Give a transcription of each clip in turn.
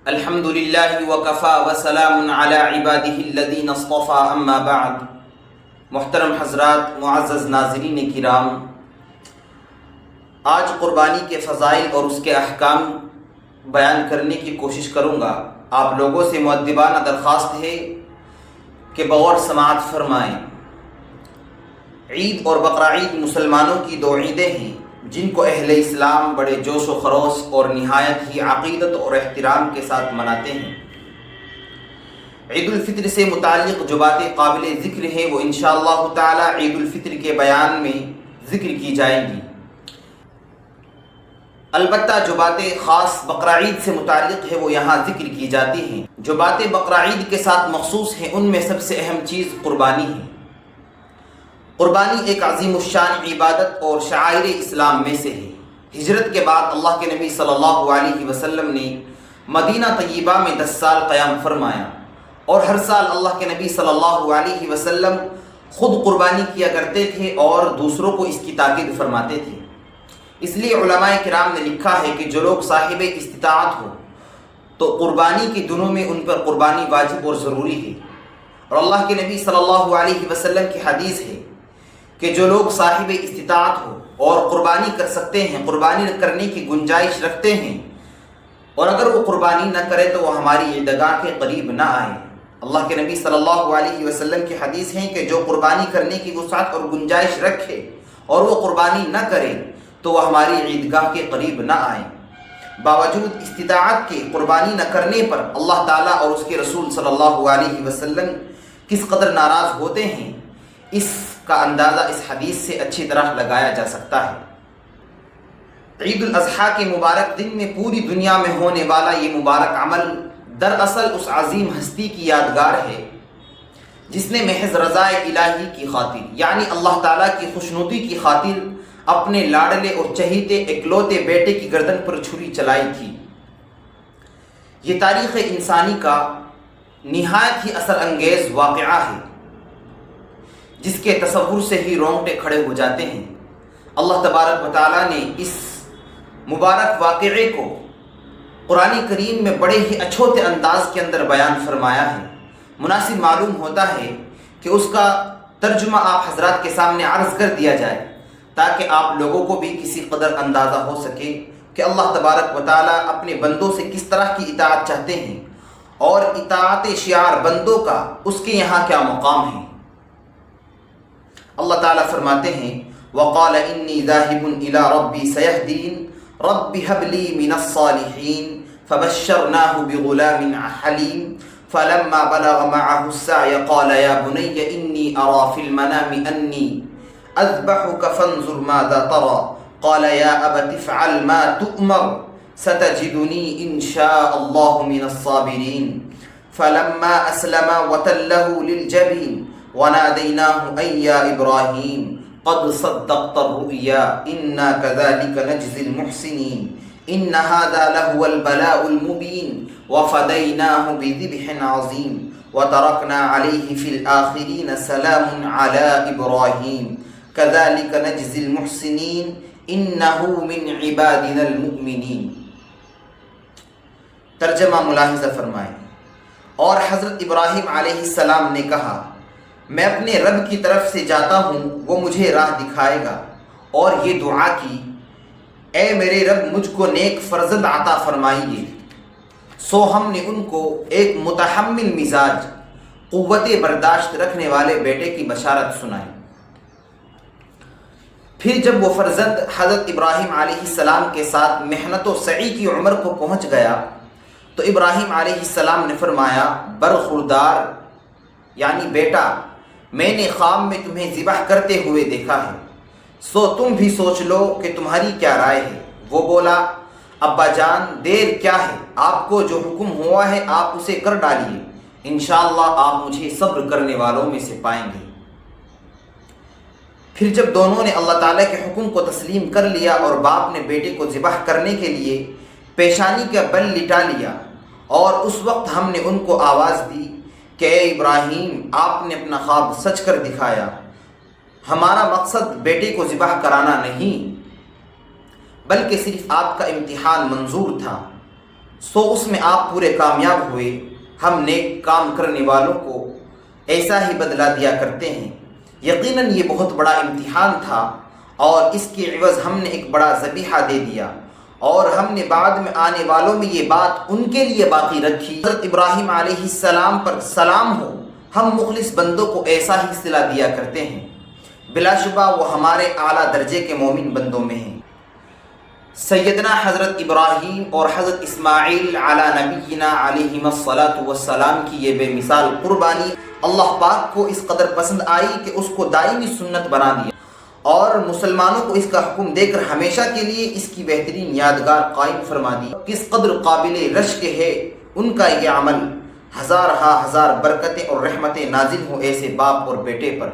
الحمد للہ وکفا وسلام علی عبادہ الذین اصطفیٰ اما بعد۔ محترم حضرات، معزز ناظرین کرام، آج قربانی کے فضائل اور اس کے احکام بیان کرنے کی کوشش کروں گا۔ آپ لوگوں سے مؤدبانہ درخواست ہے کہ بغور سماعت فرمائیں۔ عید اور بقرعید مسلمانوں کی دو عیدیں ہیں جن کو اہل اسلام بڑے جوش و خروش اور نہایت ہی عقیدت اور احترام کے ساتھ مناتے ہیں۔ عید الفطر سے متعلق جو باتیں قابل ذکر ہیں وہ انشاءاللہ تعالی عید الفطر کے بیان میں ذکر کی جائیں گی۔ البتہ جو باتیں خاص بقرعید سے متعلق ہے وہ یہاں ذکر کی جاتی ہیں۔ جو باتیں بقرعید کے ساتھ مخصوص ہیں ان میں سب سے اہم چیز قربانی ہے۔ قربانی ایک عظیم الشان عبادت اور شعائر اسلام میں سے ہے۔ ہجرت کے بعد اللہ کے نبی صلی اللہ علیہ وسلم نے مدینہ طیبہ میں 10 سال قیام فرمایا، اور ہر سال اللہ کے نبی صلی اللہ علیہ وسلم خود قربانی کیا کرتے تھے اور دوسروں کو اس کی تاکید فرماتے تھے۔ اس لیے علماء کرام نے لکھا ہے کہ جو لوگ صاحب استطاعت ہو تو قربانی کے دنوں میں ان پر قربانی واجب اور ضروری ہے۔ اور اللہ کے نبی صلی اللہ علیہ وسلم کی حدیث ہے کہ جو لوگ صاحب استطاعت ہو اور قربانی کر سکتے ہیں، قربانی کرنے کی گنجائش رکھتے ہیں، اور اگر وہ قربانی نہ کرے تو وہ ہماری عیدگاہ کے قریب نہ آئے۔ اللہ کے نبی صلی اللہ علیہ وسلم کی حدیث ہے کہ جو قربانی کرنے کی وسعت اور گنجائش رکھے اور وہ قربانی نہ کرے تو وہ ہماری عیدگاہ کے قریب نہ آئے۔ باوجود استطاعت کے قربانی نہ کرنے پر اللہ تعالیٰ اور اس کے رسول صلی اللہ علیہ وسلم کس قدر ناراض ہوتے ہیں، اس کا اندازہ اس حدیث سے اچھی طرح لگایا جا سکتا ہے۔ عید الاضحیٰ کے مبارک دن میں پوری دنیا میں ہونے والا یہ مبارک عمل دراصل اس عظیم ہستی کی یادگار ہے جس نے محض رضا الہی کی خاطر، یعنی اللہ تعالیٰ کی خوشنودی کی خاطر، اپنے لاڈلے اور چہیتے اکلوتے بیٹے کی گردن پر چھری چلائی تھی۔ یہ تاریخ انسانی کا نہایت ہی اثر انگیز واقعہ ہے جس کے تصور سے ہی رونگٹے کھڑے ہو جاتے ہیں۔ اللہ تبارک و تعالیٰ نے اس مبارک واقعے کو قرآن کریم میں بڑے ہی اچھوتے انداز کے اندر بیان فرمایا ہے۔ مناسب معلوم ہوتا ہے کہ اس کا ترجمہ آپ حضرات کے سامنے عرض کر دیا جائے تاکہ آپ لوگوں کو بھی کسی قدر اندازہ ہو سکے کہ اللہ تبارک و تعالیٰ اپنے بندوں سے کس طرح کی اطاعت چاہتے ہیں اور اطاعت شعار بندوں کا اس کے یہاں کیا مقام ہے۔ اللہ تعالیٰ فرماتے ہیں وَقَالَ إِنِّي ذَاهِبٌ إِلَىٰ رَبِّي سَيَهْدِينِ رَبِّ هَبْ لِي مِنَ الصَّالِحِينَ فَبَشَّرْنَاهُ بِغُلَامٍ حَلِيمٍ فَلَمَّا بَلَغَ مَعَهُ السَّعْيَ قَالَ يَا بُنَيَّ إِنِّي أَرَىٰ فِي الْمَنَامِ أَنِّي أَذْبَحُكَ فَانظُرْ مَاذَا تَرَىٰ قَالَ يَا أَبَتِ افْعَلْ مَا تُؤْمَرُ سَتَجِدُنِي إِن شَاءَ اللَّهُ مِنَ الصَّابِرِينَ فَلَمَّا أَسْلَمَا وَتَلَّهُ لِلْجَبِينِ وَنَادَيْنَاهُ أَن يَا إِبْرَاهِيمُ قَدْ صَدَّقْتَ الرُّؤْيَا إِنَّا كَذَٰلِكَ نَجْزِي الْمُحْسِنِينَ إِنَّ هَٰذَا لَهُوَ الْبَلَاءُ الْمُبِينُ وَفَدَيْنَاهُ بِذِبْحٍ عَظِيمٍ وَتَرَكْنَا عَلَيْهِ فِي الْآخِرِينَ سَلَامٌ عَلَىٰ إِبْرَاهِيمَ كَذَٰلِكَ نَجْزِي الْمُحْسِنِينَ إِنَّهُ مِنْ عِبَادِنَا الْمُؤْمِنِينَ۔ ترجمہ ملاحظہ فرمائیں۔ اور حضرت ابراہیم علیہ السلام نے کہا میں اپنے رب کی طرف سے جاتا ہوں، وہ مجھے راہ دکھائے گا، اور یہ دعا کی اے میرے رب مجھ کو نیک فرزند عطا فرمائیے۔ سو ہم نے ان کو ایک متحمل مزاج، قوت برداشت رکھنے والے بیٹے کی بشارت سنائی۔ پھر جب وہ فرزند حضرت ابراہیم علیہ السلام کے ساتھ محنت و سعی کی عمر کو پہنچ گیا تو ابراہیم علیہ السلام نے فرمایا برخوردار یعنی بیٹا، میں نے خواب میں تمہیں ذبح کرتے ہوئے دیکھا ہے، سو تم بھی سوچ لو کہ تمہاری کیا رائے ہے۔ وہ بولا ابا جان دیر کیا ہے، آپ کو جو حکم ہوا ہے آپ اسے کر ڈالیے، انشاءاللہ آپ مجھے صبر کرنے والوں میں سے پائیں گے۔ پھر جب دونوں نے اللہ تعالیٰ کے حکم کو تسلیم کر لیا اور باپ نے بیٹے کو ذبح کرنے کے لیے پیشانی کا بل لٹا لیا، اور اس وقت ہم نے ان کو آواز دی کہ اے ابراہیم آپ نے اپنا خواب سچ کر دکھایا، ہمارا مقصد بیٹے کو ذبح کرانا نہیں بلکہ صرف آپ کا امتحان منظور تھا۔ سو اس میں آپ پورے کامیاب ہوئے۔ ہم نیک کام کرنے والوں کو ایسا ہی بدلہ دیا کرتے ہیں۔ یقیناً یہ بہت بڑا امتحان تھا اور اس کے عوض ہم نے ایک بڑا ذبیحہ دے دیا، اور ہم نے بعد میں آنے والوں میں یہ بات ان کے لیے باقی رکھی۔ حضرت ابراہیم علیہ السلام پر سلام ہو، ہم مخلص بندوں کو ایسا ہی صلہ دیا کرتے ہیں۔ بلا شبہ وہ ہمارے اعلیٰ درجے کے مومن بندوں میں ہیں۔ سیدنا حضرت ابراہیم اور حضرت اسماعیل علی نبینا علیہم الصلاۃ والسلام کی یہ بے مثال قربانی اللہ پاک کو اس قدر پسند آئی کہ اس کو دائمی سنت بنا دیا، اور مسلمانوں کو اس کا حکم دے کر ہمیشہ کے لیے اس کی بہترین یادگار قائم فرما دی۔ کس قدر قابل رشک ہے ان کا یہ عمل، ہزار برکتیں اور رحمتیں نازل ہوں ایسے باپ اور بیٹے پر۔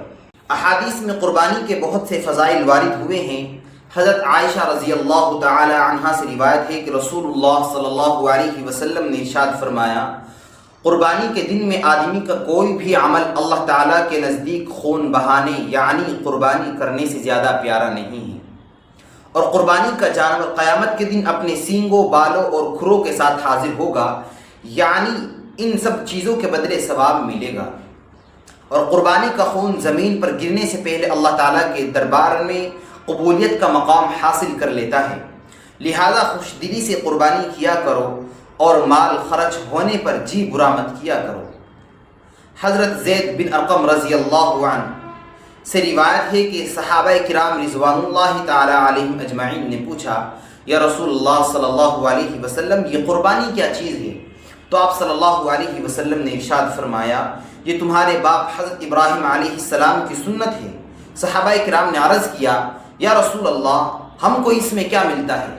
احادیث میں قربانی کے بہت سے فضائل وارد ہوئے ہیں۔ حضرت عائشہ رضی اللہ تعالی عنہا سے روایت ہے کہ رسول اللہ صلی اللہ علیہ وسلم نے ارشاد فرمایا، قربانی کے دن میں آدمی کا کوئی بھی عمل اللہ تعالیٰ کے نزدیک خون بہانے یعنی قربانی کرنے سے زیادہ پیارا نہیں ہے، اور قربانی کا جانور قیامت کے دن اپنے سینگوں، بالوں اور کھروں کے ساتھ حاضر ہوگا، یعنی ان سب چیزوں کے بدلے ثواب ملے گا۔ اور قربانی کا خون زمین پر گرنے سے پہلے اللہ تعالیٰ کے دربار میں قبولیت کا مقام حاصل کر لیتا ہے، لہذا خوش دلی سے قربانی کیا کرو اور مال خرچ ہونے پر جی برا مت کیا کرو۔ حضرت زید بن ارقم رضی اللہ عنہ سے روایت ہے کہ صحابہ کرام رضوان اللہ تعالی علیہم اجمعین نے پوچھا، یا رسول اللہ صلی اللہ علیہ وسلم یہ قربانی کیا چیز ہے؟ تو آپ صلی اللہ علیہ وسلم نے ارشاد فرمایا، یہ تمہارے باپ حضرت ابراہیم علیہ السلام کی سنت ہے۔ صحابہ کرام نے عرض کیا، یا رسول اللہ ہم کو اس میں کیا ملتا ہے؟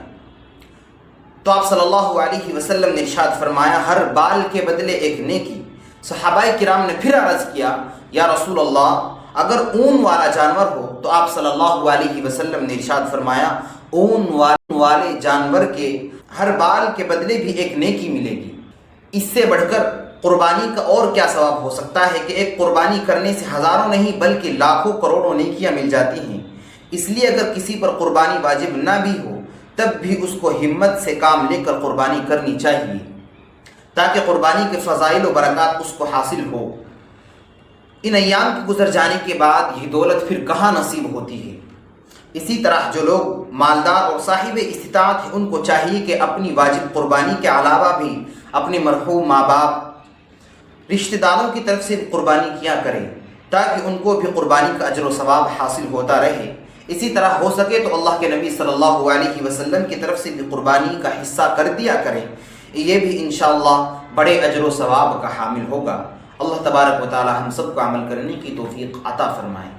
تو آپ صلی اللہ علیہ وسلم نے ارشاد فرمایا، ہر بال کے بدلے ایک نیکی۔ صحابہ کرام نے پھر عرض کیا، یا رسول اللہ اگر اون والا جانور ہو؟ تو آپ صلی اللہ علیہ وسلم نے ارشاد فرمایا، اون والے جانور کے ہر بال کے بدلے بھی ایک نیکی ملے گی۔ اس سے بڑھ کر قربانی کا اور کیا ثواب ہو سکتا ہے کہ ایک قربانی کرنے سے ہزاروں نہیں بلکہ لاکھوں کروڑوں نیکیاں مل جاتی ہیں۔ اس لیے اگر کسی پر قربانی واجب نہ بھی ہو تب بھی اس کو ہمت سے کام لے کر قربانی کرنی چاہیے، تاکہ قربانی کے فضائل و برکات اس کو حاصل ہو۔ ان ایام کے گزر جانے کے بعد یہ دولت پھر کہاں نصیب ہوتی ہے۔ اسی طرح جو لوگ مالدار اور صاحب استطاعت ہیں ان کو چاہیے کہ اپنی واجب قربانی کے علاوہ بھی اپنے مرحوم ماں باپ، رشتہ داروں کی طرف سے قربانی کیا کریں، تاکہ ان کو بھی قربانی کا اجر و ثواب حاصل ہوتا رہے۔ اسی طرح ہو سکے تو اللہ کے نبی صلی اللہ علیہ وسلم کی طرف سے بھی قربانی کا حصہ کر دیا کریں، یہ بھی انشاءاللہ بڑے اجر و ثواب کا حامل ہوگا۔ اللہ تبارک و تعالی ہم سب کو عمل کرنے کی توفیق عطا فرمائے۔